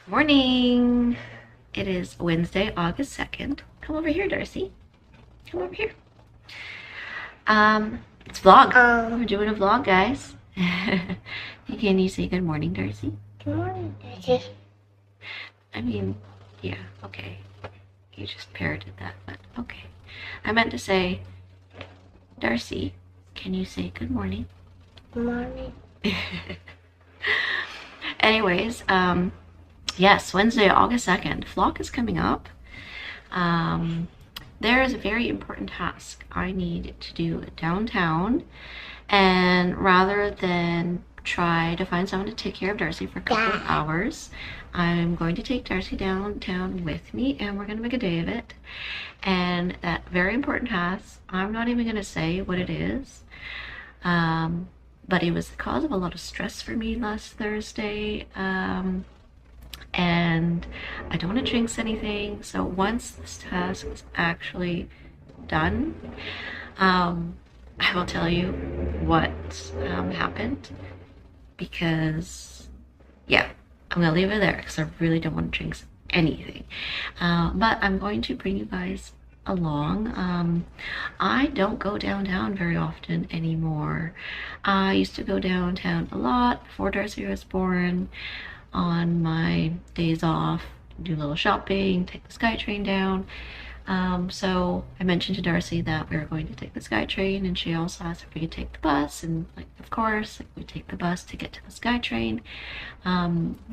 Morning. It is Wednesday, August 2nd. Come over here, Darcy. Come over here. It's vlog. We're doing a vlog, guys. Can you say good morning, Darcy? Good morning, Darcy. I mean, yeah, okay. You just parroted that, but okay. I meant to say, Darcy, can you say good morning? Good morning. Anyways, yes, Wednesday, August 2nd. Vlog is coming up. There is a very important task I need to do downtown, and rather than try to find someone to take care of Darcy for a couple of hours, I'm going to take Darcy downtown with me, and we're going to make a day of it. And that very important task, I'm not even going to say what it is, but it was the cause of a lot of stress for me last Thursday. And I don't want to jinx anything, so once this task is actually done, I will tell you what happened, because yeah, I'm gonna leave it there because I really don't want to jinx anything. But I'm going to bring you guys along. I don't go downtown very often anymore. I used to go downtown a lot before Darcy was born. On my days off, do a little shopping, take the SkyTrain down. So I mentioned to Darcy that we were going to take the SkyTrain, and she also asked if we could take the bus, and like, of course, like, we take the bus to get to the SkyTrain,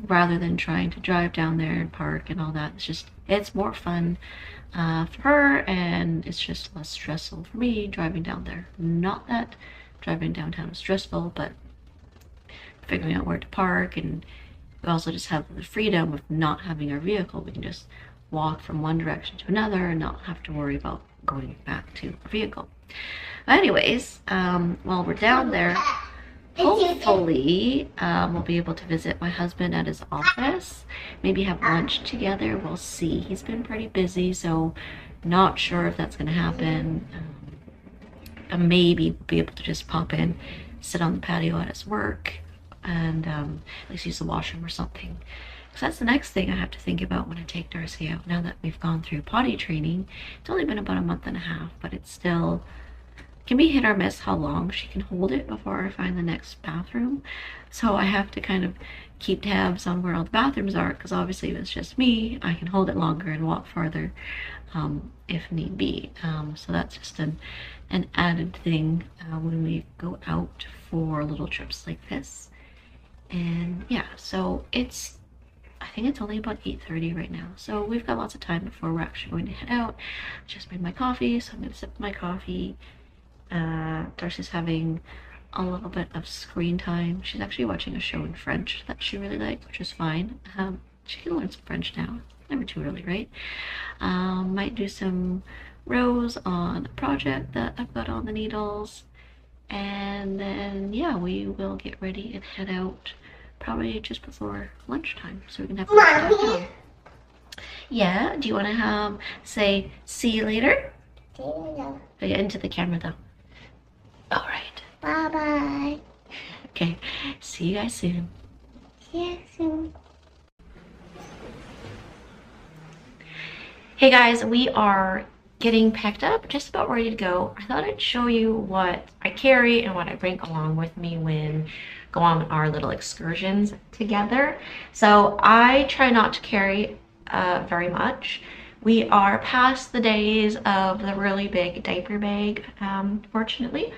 rather than trying to drive down there and park and all that. It's more fun for her, and it's just less stressful for me driving down there. Not that driving downtown is stressful, but figuring out where to park, and we also just have the freedom of not having our vehicle. We can just walk from one direction to another and not have to worry about going back to our vehicle. But anyways, while we're down there, hopefully we'll be able to visit my husband at his office, maybe have lunch together. We'll see. He's been pretty busy, so not sure if that's going to happen. But maybe we'll be able to just pop in, sit on the patio at his work, and at least use the washroom or something. So that's the next thing I have to think about when I take Darcy out. Now that we've gone through potty training, it's only been about a month and a half, but it still can be hit or miss how long she can hold it before I find the next bathroom. So I have to kind of keep tabs on where all the bathrooms are, because obviously if it's just me, I can hold it longer and walk farther if need be. So that's just an added thing when we go out for little trips like this. And yeah, so I think it's only about 8:30 right now, so we've got lots of time before we're actually going to head out. Just made my coffee, so I'm gonna sip my coffee. Darcy's having a little bit of screen time. She's actually watching a show in French that she really liked, which is fine. She can learn some French now. Never too early, right? Might do some rows on a project that I've got on the needles. And then yeah, we will get ready and head out probably just before lunchtime, so we can have lunch. Yeah, do you want to say see you later? See you later. Get into the camera though. All right. Bye bye. Okay, see you guys soon. See you soon. Hey guys, we are getting packed up, just about ready to go. I thought I'd show you what I carry and what I bring along with me when go on our little excursions together. So I try not to carry very much. We are past the days of the really big diaper bag, fortunately,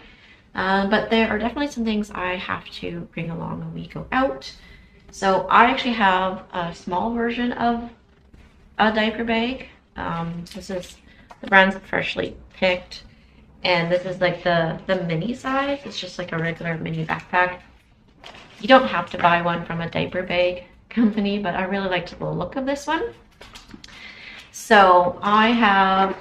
but there are definitely some things I have to bring along when we go out. So I actually have a small version of a diaper bag. This is the brand's freshly picked, and this is like the mini size. It's just like a regular mini backpack. You don't have to buy one from a diaper bag company, but I really liked the look of this one. So I have a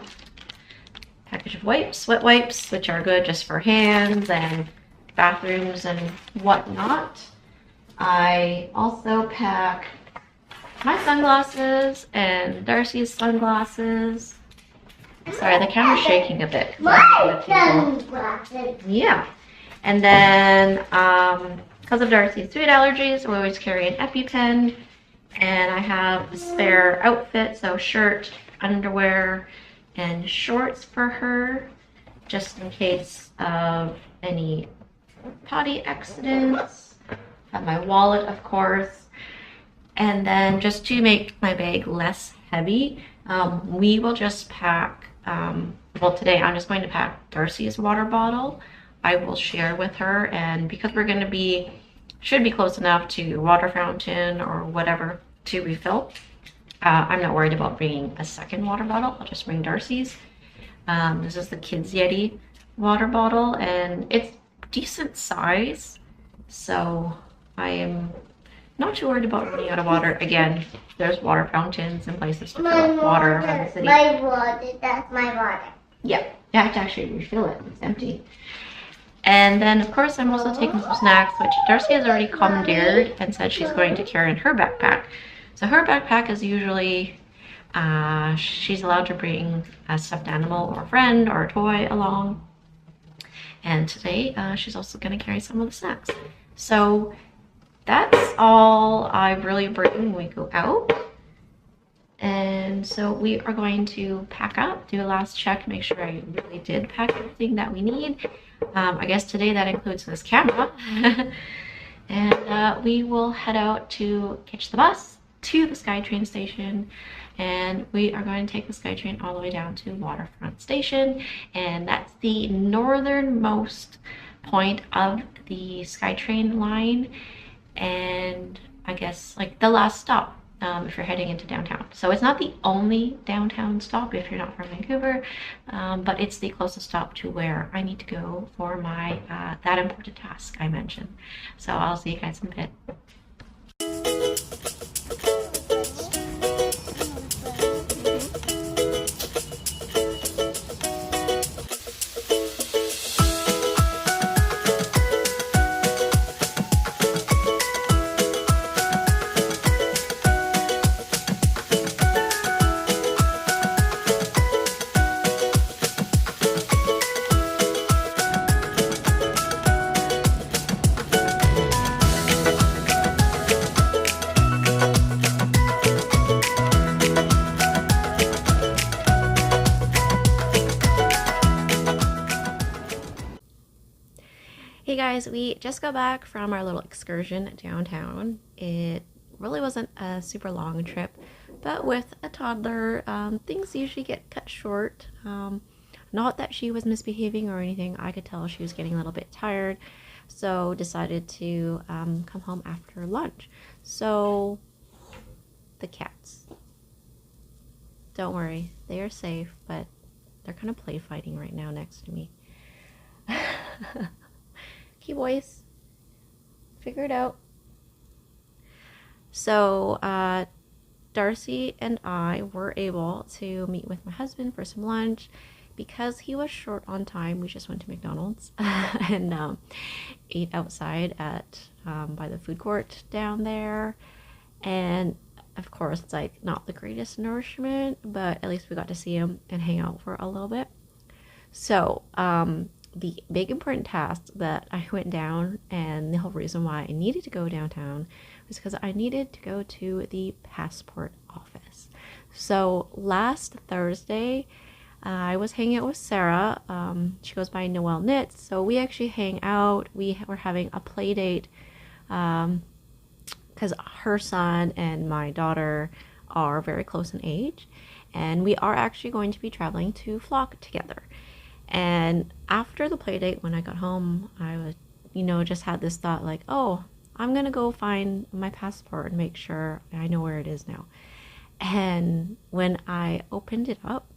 package of wipes, wet wipes, which are good just for hands and bathrooms and whatnot. I also pack my sunglasses and Darcy's sunglasses. Sorry, the camera's shaking a bit. My sunglasses. Yeah. And then, because of Darcy's food allergies, we always carry an EpiPen And I have a spare outfit, so shirt, underwear, and shorts for her, just in case of any potty accidents. Have my wallet, of course. And then just to make my bag less heavy, we will just pack, well, today I'm just going to pack Darcy's water bottle. I will share with her, and because we're going to be, should be close enough to a water fountain or whatever to refill, I'm not worried about bringing a second water bottle. I'll just bring Darcy's. This is the Kids Yeti water bottle, and it's decent size, so I am not too worried about running out of water. Again, there's water fountains and places to fill up water around the city. My water, that's my water. Yep, you have to actually refill it. It's empty. And then, of course, I'm also taking some snacks, which Darcy has already commandeered and said she's going to carry in her backpack. So her backpack is usually, she's allowed to bring a stuffed animal or a friend or a toy along. And today, she's also going to carry some of the snacks. So that's all I really bring when we go out. And so we are going to pack up, do a last check, make sure I really did pack everything that we need. I guess today that includes this camera. And we will head out to catch the bus to the SkyTrain station. And we are going to take the SkyTrain all the way down to Waterfront Station. And that's the northernmost point of the SkyTrain line. And I guess like the last stop if you're heading into downtown. So it's not the only downtown stop if you're not from Vancouver, but it's the closest stop to where I need to go for my that important task I mentioned. So I'll see you guys in a bit. Hey guys, we just got back from our little excursion downtown. It really wasn't a super long trip, but with a toddler, things usually get cut short. Not that she was misbehaving or anything, I could tell she was getting a little bit tired, so decided to come home after lunch. So, the cats. Don't worry, they are safe, but they're kind of play fighting right now next to me. Okay, boys, figure it out. So Darcy and I were able to meet with my husband for some lunch. Because he was short on time, we just went to McDonald's and ate outside at by the food court down there. And of course, it's like not the greatest nourishment, but at least we got to see him and hang out for a little bit. So the big important task that I went down, and the whole reason why I needed to go downtown, was because I needed to go to the passport office. So last Thursday, I was hanging out with Sarah. She goes by Noelle Knits, so we actually hang out. We were having a play date because her son and my daughter are very close in age, and we are actually going to be traveling to Flock together. And after the play date, when I got home, I was, just had this thought like, oh, I'm gonna go find my passport and make sure I know where it is now. And when I opened it up,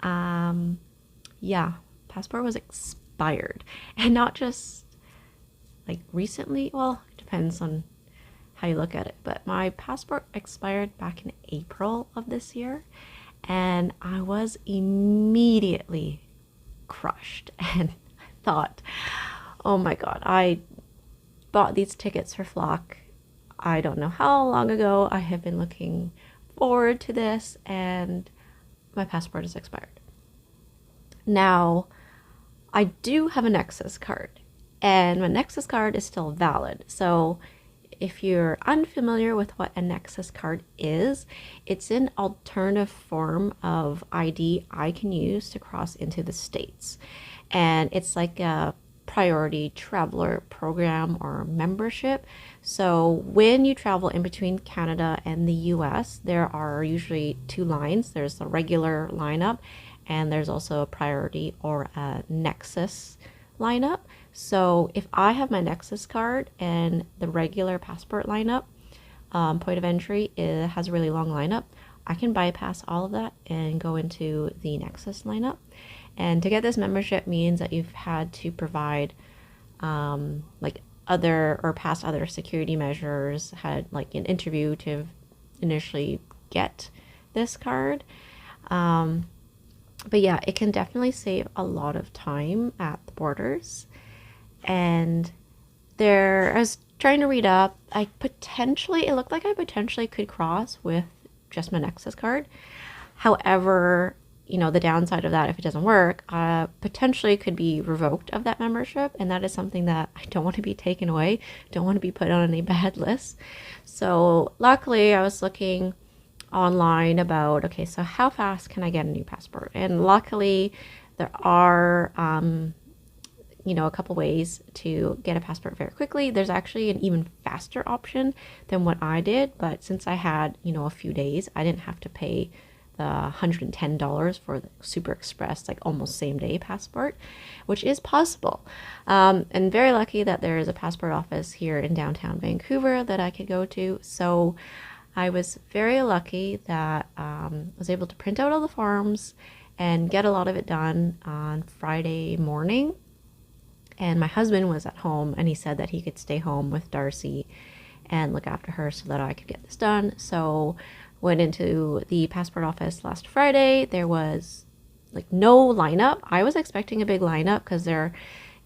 yeah, passport was expired. And not just like recently, well, it depends on how you look at it, but my passport expired back in April of this year, and I was immediately crushed and thought, oh my god, I bought these tickets for Flock I don't know how long ago. I have been looking forward to this, and my passport is expired. Now, I do have a Nexus card, and my Nexus card is still valid, so if you're unfamiliar with what a Nexus card is, it's an alternative form of ID I can use to cross into the States. And it's like a priority traveler program or membership. So when you travel in between Canada and the US, there are usually two lines. There's the regular lineup, and there's also a priority or a Nexus lineup. So if I have my Nexus card and the regular passport lineup, point of entry, it has a really long lineup, I can bypass all of that and go into the Nexus lineup. And to get this membership means that you've had to provide like other or past other security measures, had like an interview to initially get this card. But yeah, it can definitely save a lot of time at the borders. And I was trying to read up, it looked like I potentially could cross with just my Nexus card. However, the downside of that, if it doesn't work, potentially could be revoked of that membership. And that is something that I don't want to be taken away. Don't want to be put on any bad lists. So luckily I was looking online about, okay, so how fast can I get a new passport? And luckily there are, a couple ways to get a passport very quickly. There's actually an even faster option than what I did. But since I had, a few days, I didn't have to pay the $110 for the Super Express, like almost same day passport, which is possible. And very lucky that there is a passport office here in downtown Vancouver that I could go to. So I was very lucky that I was able to print out all the forms and get a lot of it done on Friday morning. And my husband was at home, and he said that he could stay home with Darcy and look after her so that I could get this done. So went into the passport office last Friday. There was like no lineup. I was expecting a big lineup because they're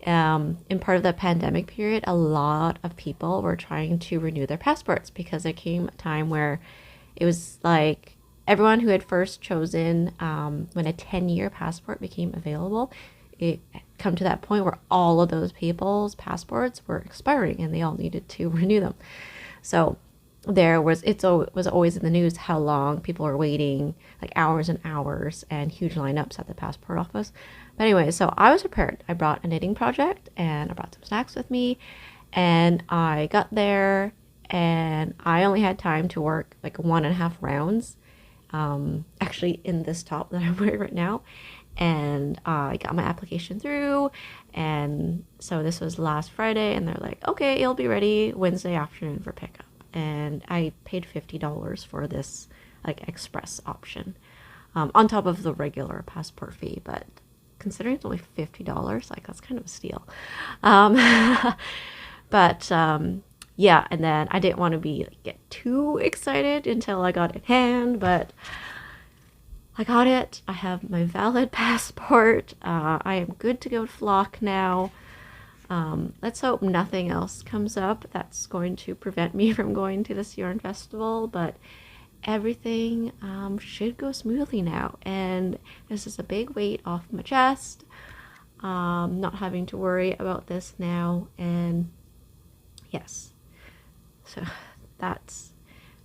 in part of the pandemic period, a lot of people were trying to renew their passports because there came a time where it was like everyone who had first chosen when a 10-year passport became available, it come to that point where all of those people's passports were expiring and they all needed to renew them. So it was always in the news how long people were waiting, like hours and hours, and huge lineups at the passport office. But anyway, so I was prepared. I brought a knitting project and I brought some snacks with me, and I got there and I only had time to work like 1.5 rounds, actually in this top that I'm wearing right now. And I got my application through, and so this was last Friday, and they're like, okay, it'll be ready Wednesday afternoon for pickup. And I paid $50 for this like express option, on top of the regular passport fee. But considering it's only $50, like that's kind of a steal. Yeah, and then I didn't want to get too excited until I got it in hand, but I got it. I have my valid passport. I am good to go to flock now. Let's hope nothing else comes up that's going to prevent me from going to this yarn festival, but everything should go smoothly now. And this is a big weight off my chest. Not having to worry about this now. And yes, so that's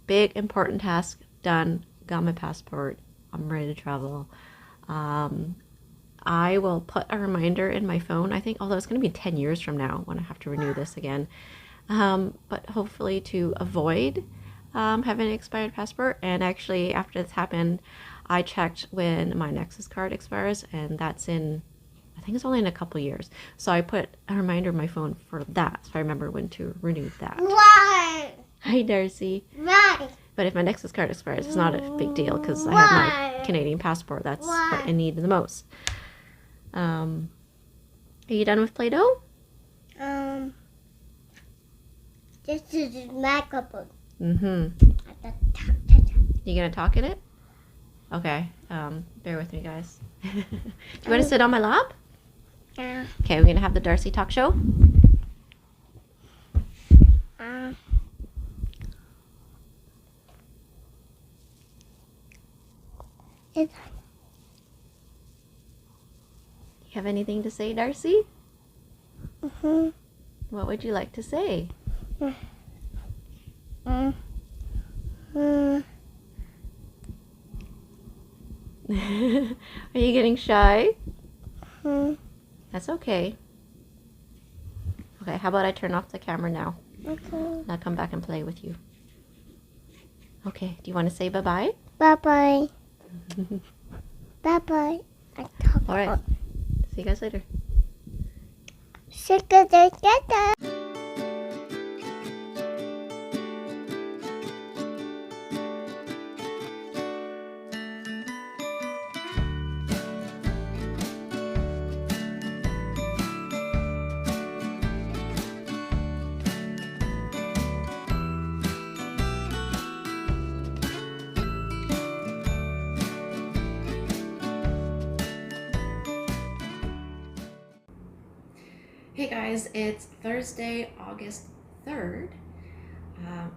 big important task done. Got my passport. I'm ready to travel. I will put a reminder in my phone, I think, although it's going to be 10 years from now when I have to renew this again, but hopefully to avoid having an expired passport. And actually, after this happened, I checked when my Nexus card expires, and that's I think it's only in a couple years. So I put a reminder in my phone for that, so I remember when to renew that. Why? Hi, Darcy. Why? But if my Nexus card expires, it's not a big deal because I have my Canadian passport. That's what I need the most. Are you done with Play-Doh? This is my couple. You gonna talk in it? Okay. Bear with me, guys. Do you want to sit on my lap? Yeah. Okay, we're gonna have the Darcy Talk Show. It's You have anything to say, Darcy? Mm-hmm. What would you like to say? Mm. Mm. Are you getting shy? Mm. That's okay. Okay, how about I turn off the camera now? Okay. And I'll come back and play with you. Okay, do you want to say bye-bye? Bye-bye. Bye-bye. All right. See you guys later. Together. Hey guys, it's Thursday, August 3rd.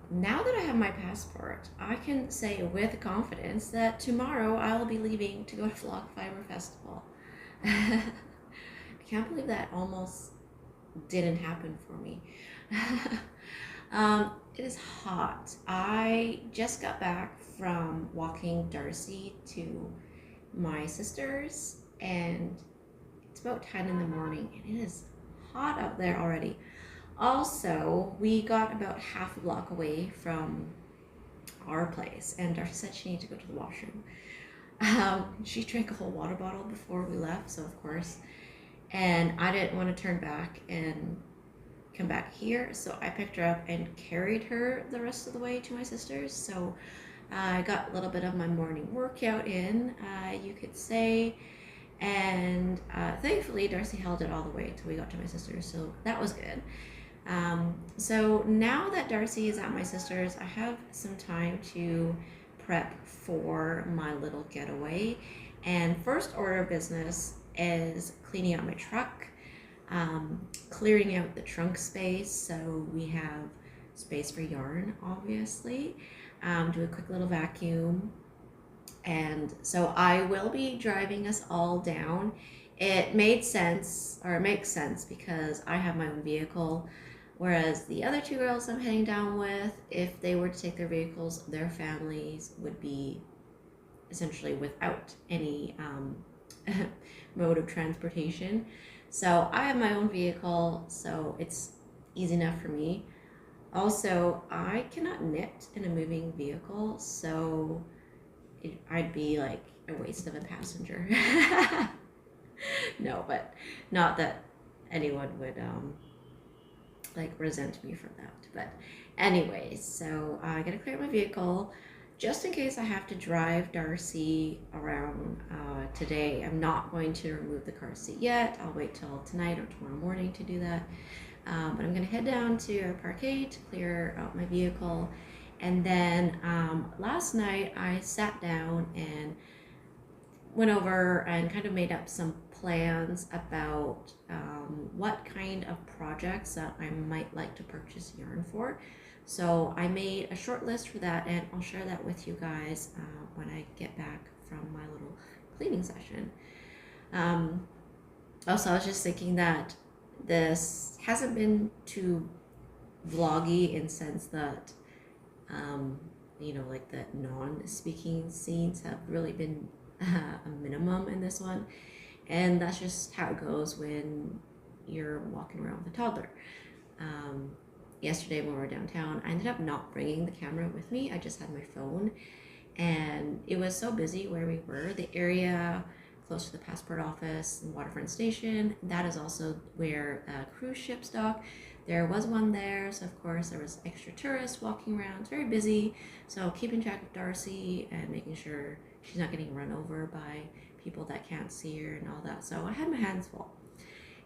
Now that I have my passport, I can say with confidence that tomorrow I'll be leaving to go to Flock Fiber Festival. I can't believe that almost didn't happen for me. It is hot. I just got back from walking Darcy to my sister's, and it's about 10 in the morning, and it is hot out there already. Also, we got about half a block away from our place, and Darcy said she needed to go to the washroom. She drank a whole water bottle before we left, so of course, and I didn't want to turn back and come back here, so I picked her up and carried her the rest of the way to my sister's. So I got a little bit of my morning workout in, you could say, and thankfully Darcy held it all the way till we got to my sister's, so that was good. So now that Darcy is at my sister's, I have some time to prep for my little getaway, and first order of business is cleaning out my truck, clearing out the trunk space so we have space for yarn, obviously, do a quick little vacuum. And so I will be driving us all down. It made sense, or it makes sense, because I have my own vehicle, whereas the other two girls I'm heading down with, if they were to take their vehicles, their families would be essentially without any mode of transportation. So I have my own vehicle, so it's easy enough for me. Also, I cannot knit in a moving vehicle, so I'd be like a waste of a passenger. No, but not that anyone would like resent me for that. But anyways, so I gotta clear my vehicle just in case I have to drive Darcy around today. I'm not going to remove the car seat yet. I'll wait till tonight or tomorrow morning to do that. But I'm gonna head down to our parquet to clear out my vehicle. And then last night I sat down and went over and kind of made up some plans about what kind of projects that I might like to purchase yarn for. So I made a short list for that, and I'll share that with you guys when I get back from my little cleaning session. Also, I was just thinking that this hasn't been too vloggy in sense that you know, like the non-speaking scenes have really been a minimum in this one, and that's just how it goes when you're walking around with a toddler. Yesterday when we were downtown, I ended up not bringing the camera with me. I just had my phone, and it was so busy where we were. The area close to the passport office and waterfront station, that is also where cruise ships dock. There was one there, so of course there was extra tourists walking around. It's very busy, so keeping track of Darcy and making sure she's not getting run over by people that can't see her and all that. So I had my hands full.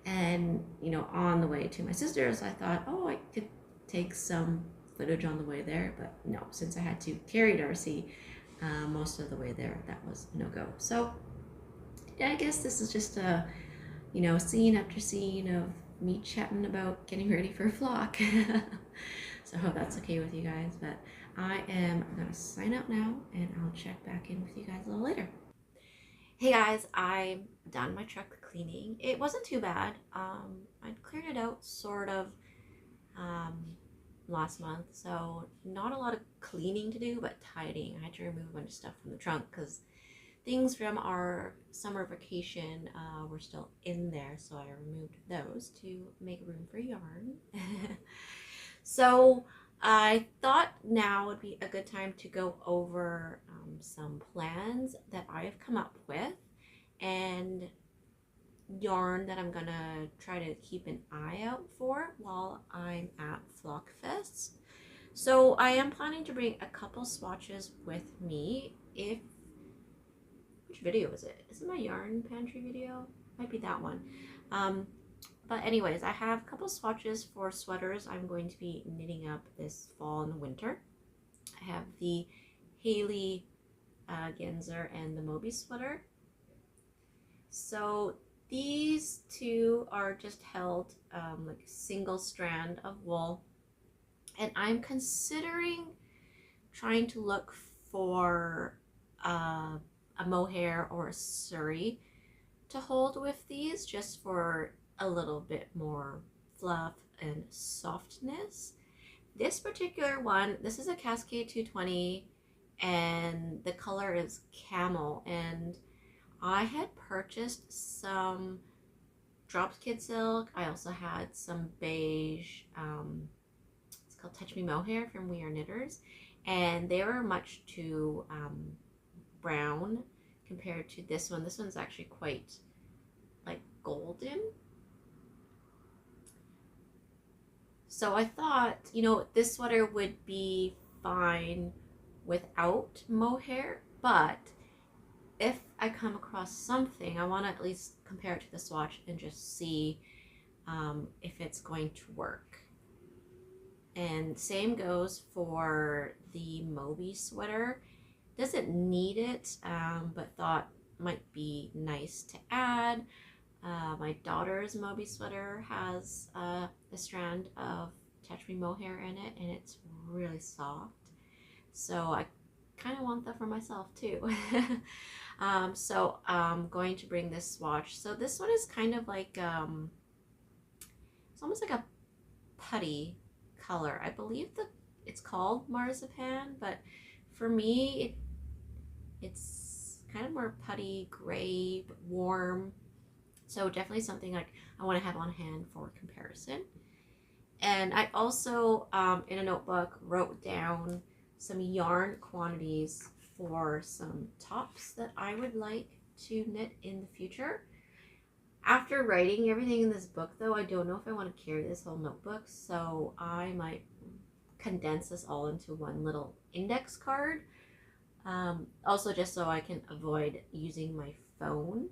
And, you know, on the way to my sister's, I thought, oh, I could take some footage on the way there, but no, since I had to carry Darcy most of the way there, that was no go. So yeah, I guess this is just a, you know, scene after scene of me chatting about getting ready for a flock. So I hope that's okay with you guys, but I'm gonna sign up now and I'll check back in with you guys a little later. Hey guys, I'm done my truck cleaning. It wasn't too bad. I'd cleared it out sort of last month, so not a lot of cleaning to do, but tidying. I had to remove a bunch of stuff from the trunk because things from our summer vacation were still in there, so I removed those to make room for yarn. So I thought now would be a good time to go over some plans that I've come up with and yarn that I'm gonna try to keep an eye out for while I'm at Flockfest. So I am planning to bring a couple swatches with me. Which video is it? Is it my yarn pantry video? Might be that one. But anyways, I have a couple swatches for sweaters I'm going to be knitting up this fall and winter. I have the Haley Genzer and the Moby sweater. So these two are just held like a single strand of wool, and I'm considering trying to look for a mohair or a surrey to hold with these, just for a little bit more fluff and softness. This particular one, this is a Cascade 220, and the color is camel, and I had purchased some dropped kid silk. I also had some beige, it's called Touch Me Mohair from We Are Knitters, and they were much too brown compared to this one. This one's actually quite like golden. So I thought, this sweater would be fine without mohair, but if I come across something, I want to at least compare it to the swatch and just see if it's going to work. And same goes for the Moby sweater. Doesn't need it, but thought might be nice to add. My daughter's Moby sweater has a strand of Touch Me Mohair in it, and it's really soft. So I kind of want that for myself too. So I'm going to bring this swatch. So this one is kind of like, it's almost like a putty color. I believe that it's called marzipan, but for me, it's kind of more putty gray, but warm. So definitely something like I want to have on hand for comparison. And I also, in a notebook, wrote down some yarn quantities for some tops that I would like to knit in the future. After writing everything in this book, though, I don't know if I want to carry this whole notebook, so I might condense this all into one little index card. Also, just so I can avoid using my phone.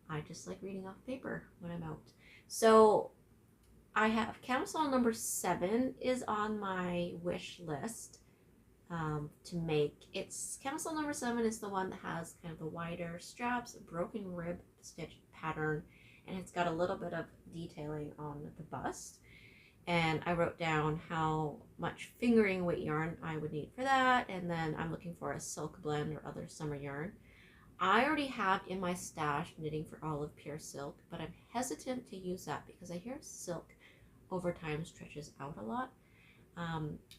I just like reading off paper when I'm out. So I have Camisole number 7 is on my wish list to make. It's Camisole number 7 is the one that has kind of the wider straps, a broken rib stitch pattern, and it's got a little bit of detailing on the bust. And I wrote down how much fingering weight yarn I would need for that, and then I'm looking for a silk blend or other summer yarn. I already have in my stash Knitting for Olive Pure Silk, but I'm hesitant to use that because I hear silk over time stretches out a lot.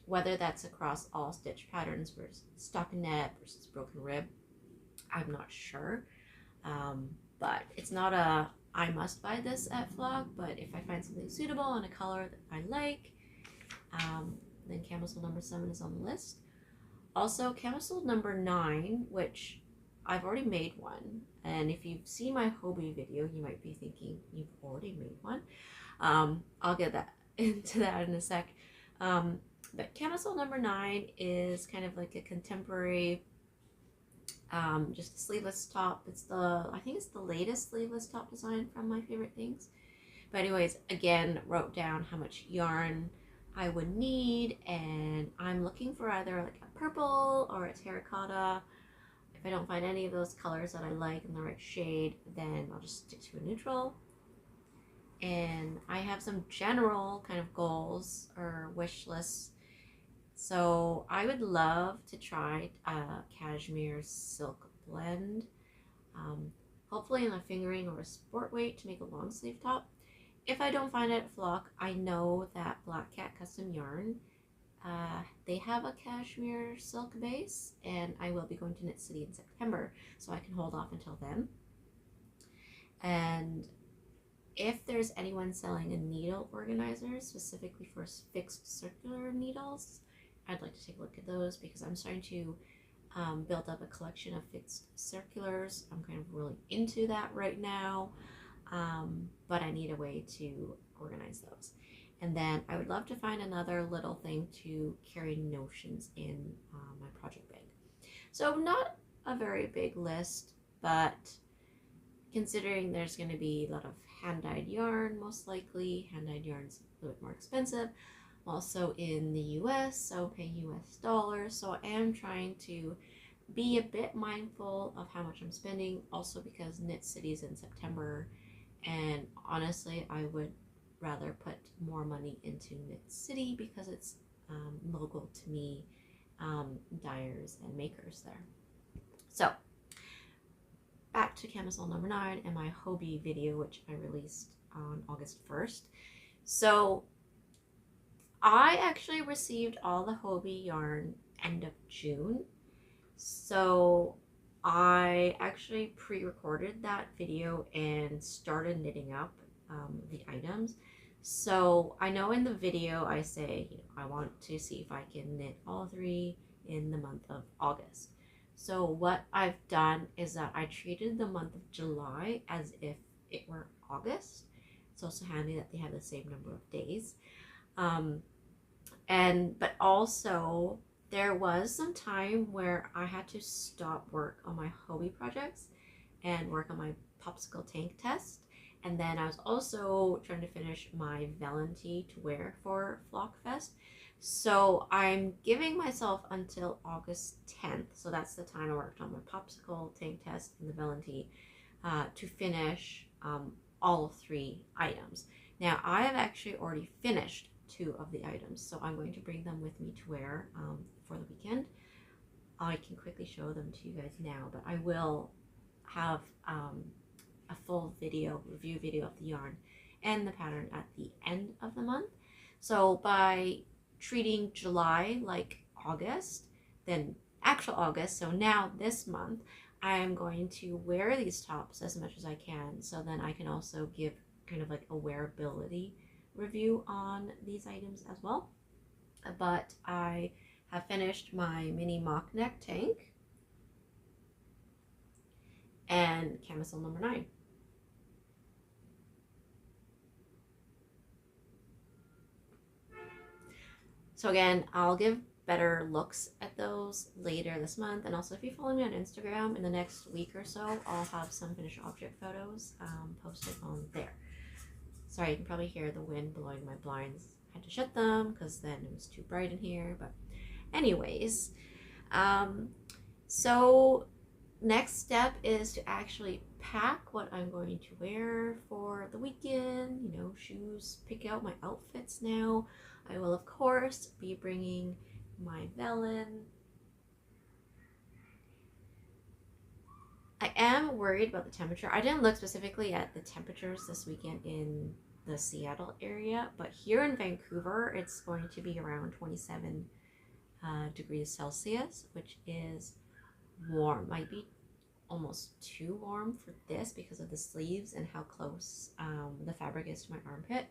Whether that's across all stitch patterns versus stockinette versus broken rib, I'm not sure. But it's not a I must buy this at Flock, but if I find something suitable and a color that I like, then Camisole number 7 is on the list. Also, Camisole number 9, which I've already made one, and if you've seen my Hobbii video, you might be thinking you've already made one. I'll get into that in a sec. But Camisole number 9 is kind of like a contemporary, just a sleeveless top. I think it's the latest sleeveless top design from My Favorite Things. But anyways, again, wrote down how much yarn I would need, and I'm looking for either like a purple or a terracotta. If I don't find any of those colors that I like in the right shade, then I'll just stick to a neutral. And I have some general kind of goals or wish lists. So I would love to try a cashmere silk blend, hopefully in a fingering or a sport weight to make a long sleeve top. if I don't find it at Flock, I know that Black Cat Custom Yarn, they have a cashmere silk base, and I will be going to Knit City in September, so I can hold off until then. And if there's anyone selling a needle organizer specifically for fixed circular needles, I'd like to take a look at those, because I'm starting to build up a collection of fixed circulars. I'm kind of really into that right now, but I need a way to organize those. And then I would love to find another little thing to carry notions in my project bag. So not a very big list, but considering there's going to be a lot of hand-dyed yarn, most likely. Hand-dyed yarn's a little bit more expensive. I'm also in the US, so paying US dollars. So I am trying to be a bit mindful of how much I'm spending, also because Knit City's in September, and honestly, I would rather put more money into Knit City because it's local to me, dyers and makers there. So back to Camisole number 9 and my Hobbii video, which I released on August 1st. So I actually received all the Hobbii yarn end of June. So I actually pre-recorded that video and started knitting up the items. So I know in the video I say, I want to see if I can knit all 3 in the month of August. So what I've done is that I treated the month of July as if it were August. It's also handy that they have the same number of days. But also there was some time where I had to stop work on my Hobbii projects and work on my popsicle tank test. And then I was also trying to finish my Valentine to wear for Flockfest. So I'm giving myself until August 10th. So that's the time I worked on my popsicle tank test and the Valentine to finish all 3 items. Now I have actually already finished 2 of the items, so I'm going to bring them with me to wear for the weekend. I can quickly show them to you guys now, but I will have a full review video of the yarn and the pattern at the end of the month. So by treating July like August, then actual August, so now this month, I'm going to wear these tops as much as I can, so then I can also give kind of like a wearability review on these items as well. But I have finished my mini mock neck tank and Camisole number 9. So again, I'll give better looks at those later this month, and also if you follow me on Instagram in the next week or so, I'll have some finished object photos posted on there. Sorry, you can probably hear the wind blowing my blinds. I had to shut them because then it was too bright in here, but anyways, so next step is to actually pack what I'm going to wear for the weekend, shoes, pick out my outfits now. I will, of course, be bringing my vellum. I am worried about the temperature. I didn't look specifically at the temperatures this weekend in the Seattle area, but here in Vancouver, it's going to be around 27 degrees Celsius, which is warm. Might be almost too warm for this because of the sleeves and how close the fabric is to my armpit.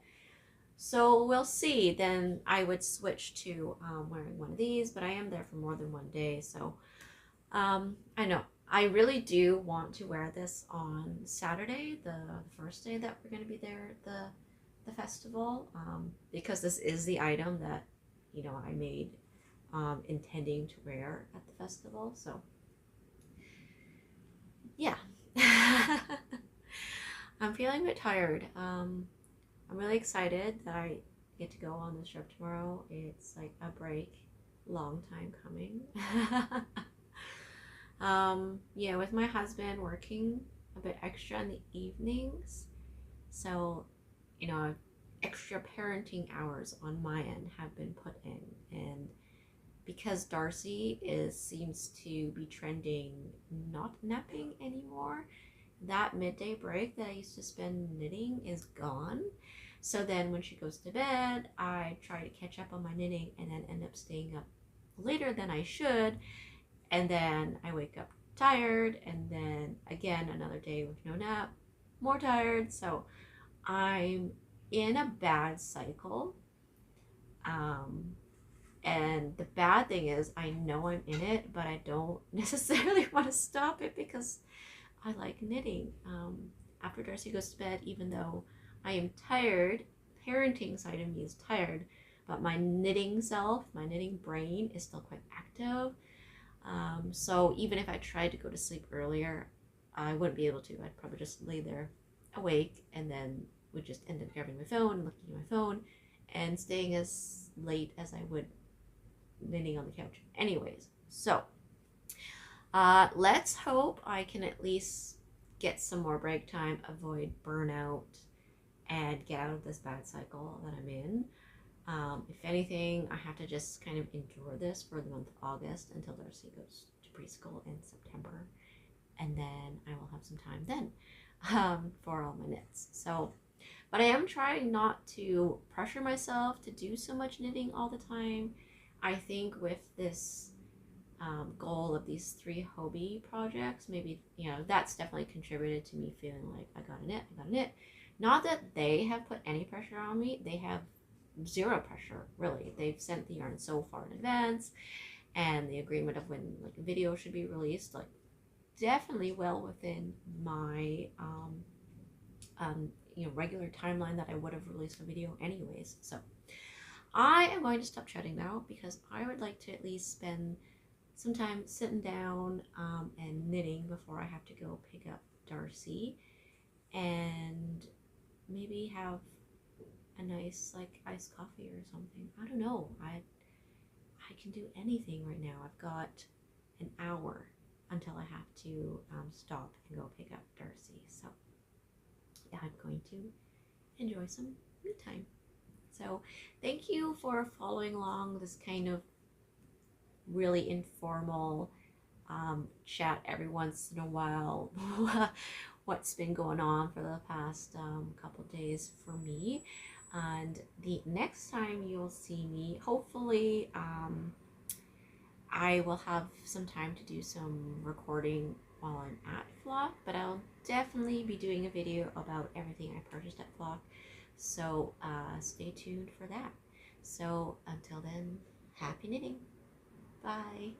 So we'll see. Then I would switch to wearing one of these, but I am there for more than one day. So I know I really do want to wear this on Saturday, the first day that we're going to be there at the festival, because this is the item that I made intending to wear at the festival. So yeah. I'm feeling a bit tired. I'm really excited that I get to go on this trip tomorrow. It's like a break, long time coming. Yeah, with my husband working a bit extra in the evenings, so extra parenting hours on my end have been put in, and because Darcy seems to be trending not napping anymore, that midday break that I used to spend knitting is gone. So then when she goes to bed, I try to catch up on my knitting and then end up staying up later than I should. And then I wake up tired, and then again, another day with no nap, more tired. So I'm in a bad cycle. Um, and the bad thing is, I know I'm in it, but I don't necessarily want to stop it because I like knitting. After Darcy goes to bed, even though I am tired, parenting side of me is tired, but my knitting self, my knitting brain is still quite active. So even if I tried to go to sleep earlier, I wouldn't be able to. I'd probably just lay there awake and then would just end up grabbing my phone and looking at my phone and staying as late as I would knitting on the couch anyways. So let's hope I can at least get some more break time, avoid burnout, and get out of this bad cycle that I'm in. If anything, I have to just kind of endure this for the month of August until Darcy goes to preschool in September. And then I will have some time then for all my knits. So, but I am trying not to pressure myself to do so much knitting all the time. I think with this goal of these 3 Hobbii projects, maybe, that's definitely contributed to me feeling like I gotta knit. Not that they have put any pressure on me. They have 0 pressure, really. They've sent the yarn so far in advance, and the agreement of when like a video should be released, like definitely well within my regular timeline that I would have released a video anyways. So I am going to stop chatting now because I would like to at least spend some time sitting down and knitting before I have to go pick up Darcy, and maybe have a nice like iced coffee or something. I don't know. I can do anything right now. I've got an hour until I have to stop and go pick up Darcy. So yeah, I'm going to enjoy some me time. So thank you for following along this kind of really informal chat every once in a while. What's been going on for the past couple days for me. And the next time you'll see me, hopefully I will have some time to do some recording while I'm at Flock, but I'll definitely be doing a video about everything I purchased at Flock. So stay tuned for that. So until then, happy knitting. Bye.